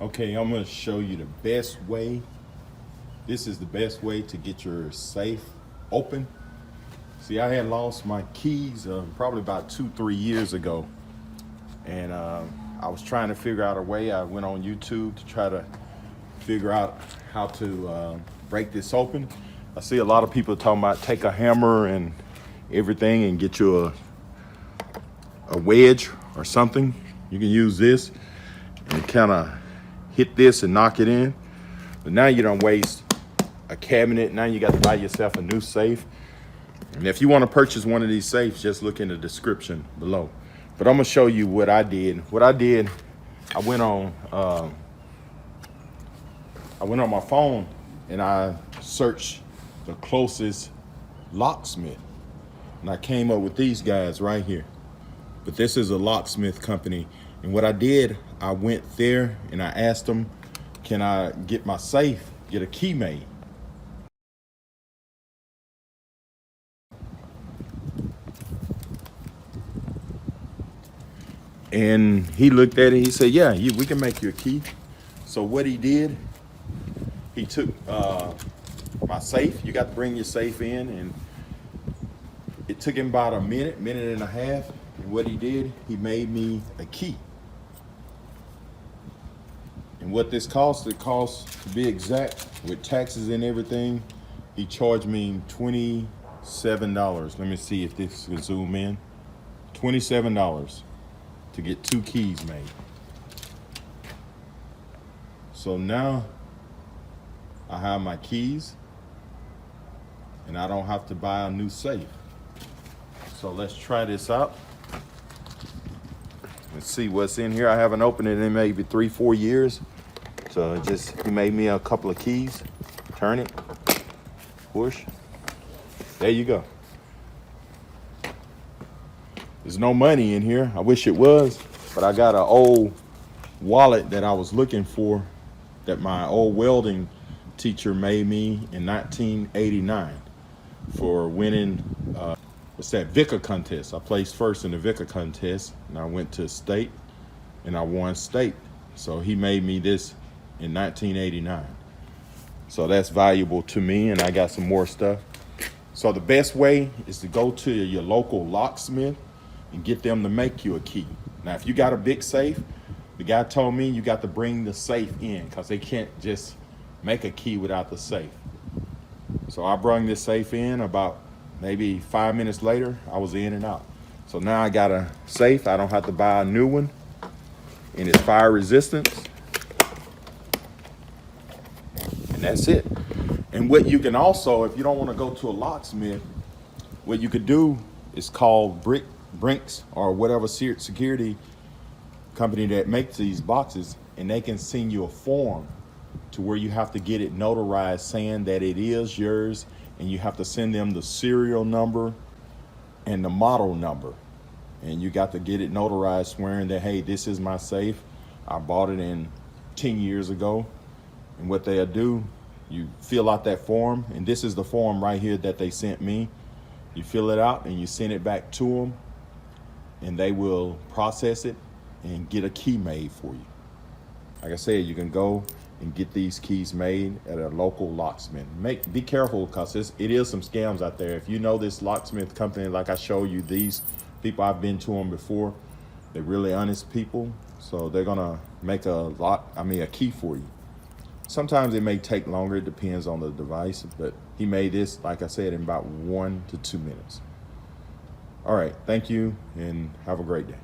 Okay, I'm gonna show you the best way. This is the best way to get your safe open. See, I had lost my keys probably about 2-3 years ago. And I was trying to figure out a way. I went on YouTube to try to figure out how to break this open. I see a lot of people talking about take a hammer and everything and get you a wedge or something. You can use this and kind of hit this and knock it in. But now you don't waste a cabinet. Now you got to buy yourself a new safe. And if you want to purchase one of these safes, just look in the description below. But I'm gonna show you what I did. I went on my phone and I searched the closest locksmith. And I came up with these guys right here. But this is a locksmith company. And what I did, I went there and I asked them, can I get my safe, get a key made? And he looked at it, he said, yeah, we can make you a key. So what he did, he took my safe. You got to bring your safe in, and it took him about a minute and a half. And what he did, he made me a key. And what this cost, it cost, to be exact, with taxes and everything, he charged me $27. Let me see if this can zoom in. $27 to get 2 keys made. So now I have my keys and I don't have to buy a new safe. So let's try this out. Let's see what's in here. I haven't opened it in maybe 3-4 years. So he made me a couple of keys. Turn it, push. There you go. There's no money in here. I wish it was, but I got an old wallet that I was looking for that my old welding teacher made me in 1989 for winning, what's that, Vicar contest. I placed first in the Vicar contest and I went to state and I won state. So he made me this in 1989. So that's valuable to me, and I got some more stuff. So the best way is to go to your local locksmith and get them to make you a key. Now, if you got a big safe, the guy told me you got to bring the safe in because they can't just make a key without the safe. So I brought this safe in. About maybe 5 minutes later, I was in and out. So now I got a safe. I don't have to buy a new one, and it's fire resistant. And that's it. And what you can also, if you don't want to go to a locksmith, what you could do is call Brinks or whatever security company that makes these boxes, and they can send you a form to where you have to get it notarized saying that it is yours, and you have to send them the serial number and the model number. And you got to get it notarized swearing that, hey, this is my safe. I bought it in 10 years ago. And what they'll do, you fill out that form, and this is the form right here that they sent me. You fill it out and you send it back to them, and they will process it and get a key made for you. Like I said, you can go and get these keys made at a local locksmith. Be careful, because it is some scams out there. If you know this locksmith company, like I showed you, these people, I've been to them before. They're really honest people, so they're gonna make a key for you. Sometimes it may take longer, it depends on the device, but he made this, like I said, in about 1 to 2 minutes. All right, thank you and have a great day.